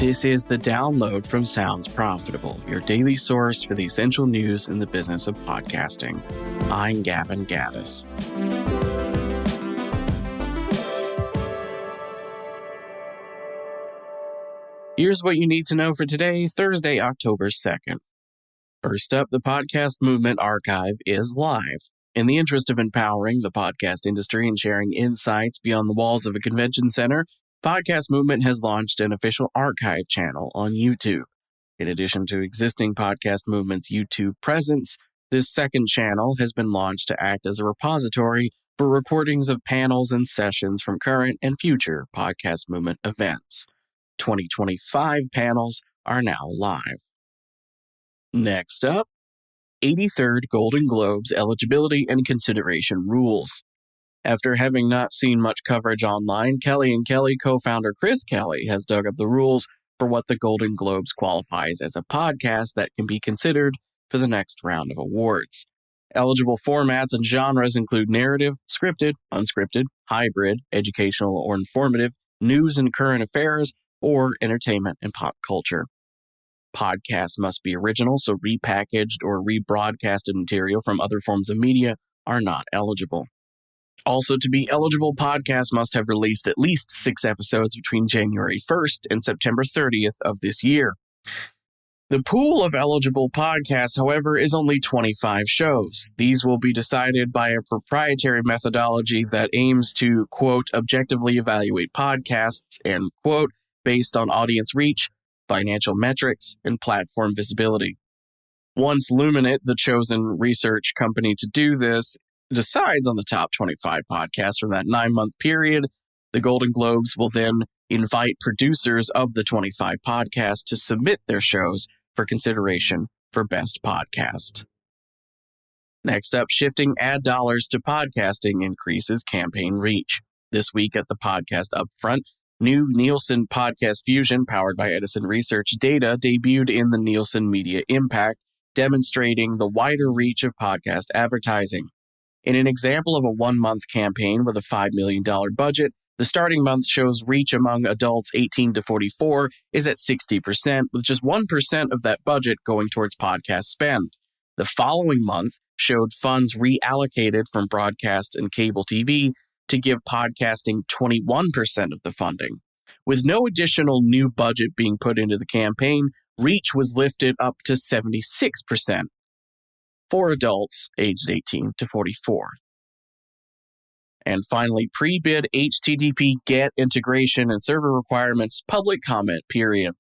This is The Download from Sounds Profitable, your daily source for the essential news in the business of podcasting. I'm Gavin Gaddis. Here's what you need to know for today, Thursday, October 2nd. First up, the Podcast Movement Archive is live. In the interest of empowering the podcast industry and sharing insights beyond the walls of a convention center, Podcast Movement has launched an official archive channel on YouTube. In addition to existing Podcast Movement's YouTube presence, this second channel has been launched to act as a repository for recordings of panels and sessions from current and future Podcast Movement events. 2025 panels are now live. Next up, 83rd Golden Globes eligibility and consideration rules. After having not seen much coverage online, Kelly & Kelly co-founder Chris Kelly has dug up the rules for what the Golden Globes qualifies as a podcast that can be considered for the next round of awards. Eligible formats and genres include narrative, scripted, unscripted, hybrid, educational or informative, news and current affairs, or entertainment and pop culture. Podcasts must be original, so repackaged or rebroadcasted material from other forms of media are not eligible. Also, to be eligible, podcasts must have released at least 6 episodes between January 1st and September 30th of this year. The pool of eligible podcasts, however, is only 25 shows. These will be decided by a proprietary methodology that aims to, quote, objectively evaluate podcasts, end quote, based on audience reach, financial metrics, and platform visibility. Once Luminate, the chosen research company to do this, decides on the top 25 podcasts from that 9-month period, the Golden Globes will then invite producers of the 25 podcasts to submit their shows for consideration for Best Podcast. Next up, shifting ad dollars to podcasting increases campaign reach. This week at the Podcast Upfront, new Nielsen Podcast Fusion powered by Edison Research data debuted in the Nielsen Media Impact, demonstrating the wider reach of podcast advertising. In an example of a 1-month campaign with a $5 million budget, the starting month shows reach among adults 18 to 44 is at 60%, with just 1% of that budget going towards podcast spend. The following month showed funds reallocated from broadcast and cable TV to give podcasting 21% of the funding. With no additional new budget being put into the campaign, reach was lifted up to 76%. For adults aged 18 to 44. And finally, Prebid HTTP GET integration and server requirements public comment period.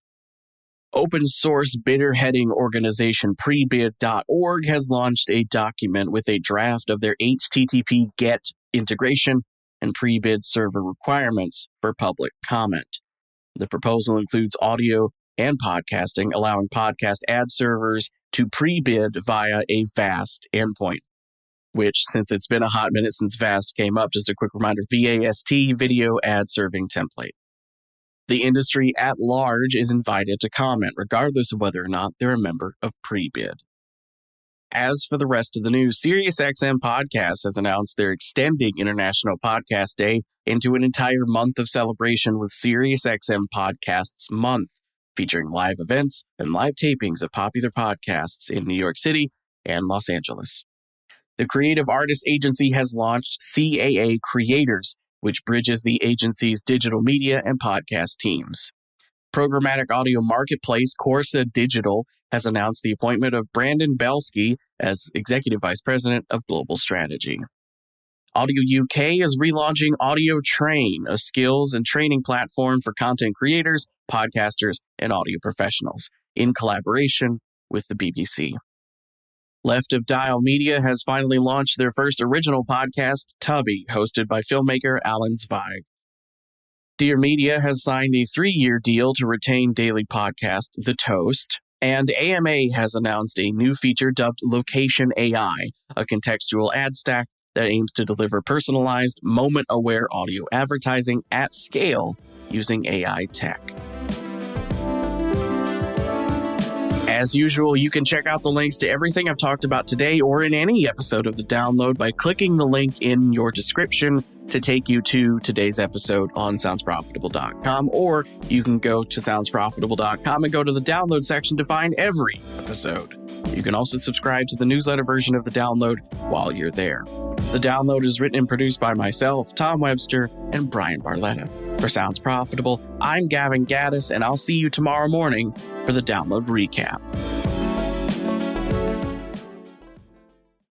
Open source bidder heading organization Prebid.org has launched a document with a draft of their HTTP GET integration and Prebid server requirements for public comment. The proposal includes audio and podcasting, allowing podcast ad servers to pre-bid via a VAST endpoint, which, since it's been a hot minute since VAST came up, just a quick reminder, VAST, Video Ad Serving Template. The industry at large is invited to comment, regardless of whether or not they're a member of Prebid. As for the rest of the news, SiriusXM Podcast has announced they're extending International Podcast Day into an entire month of celebration with SiriusXM Podcasts Month, featuring live events and live tapings of popular podcasts in New York City and Los Angeles. The creative artist agency has launched CAA Creators, which bridges the agency's digital media and podcast teams. Programmatic audio marketplace Corsa Digital has announced the appointment of Brandon Belsky as Executive Vice President of Global Strategy. Audio UK is relaunching Audio Train, a skills and training platform for content creators, podcasters, and audio professionals, in collaboration with the BBC. Left of Dial Media has finally launched their first original podcast, Tubby, hosted by filmmaker Alan Zweig. Dear Media has signed a 3-year deal to retain daily podcast, The Toast, and AMA has announced a new feature dubbed Location AI, a contextual ad stack that aims to deliver personalized, moment-aware audio advertising at scale using AI tech. As usual, you can check out the links to everything I've talked about today or in any episode of The Download by clicking the link in your description to take you to today's episode on soundsprofitable.com, or you can go to soundsprofitable.com and go to the download section to find every episode. You can also subscribe to the newsletter version of the download while you're there. The download is written and produced by myself, Tom Webster, and Brian Barletta. For Sounds Profitable, I'm Gavin Gaddis, and I'll see you tomorrow morning for the download recap.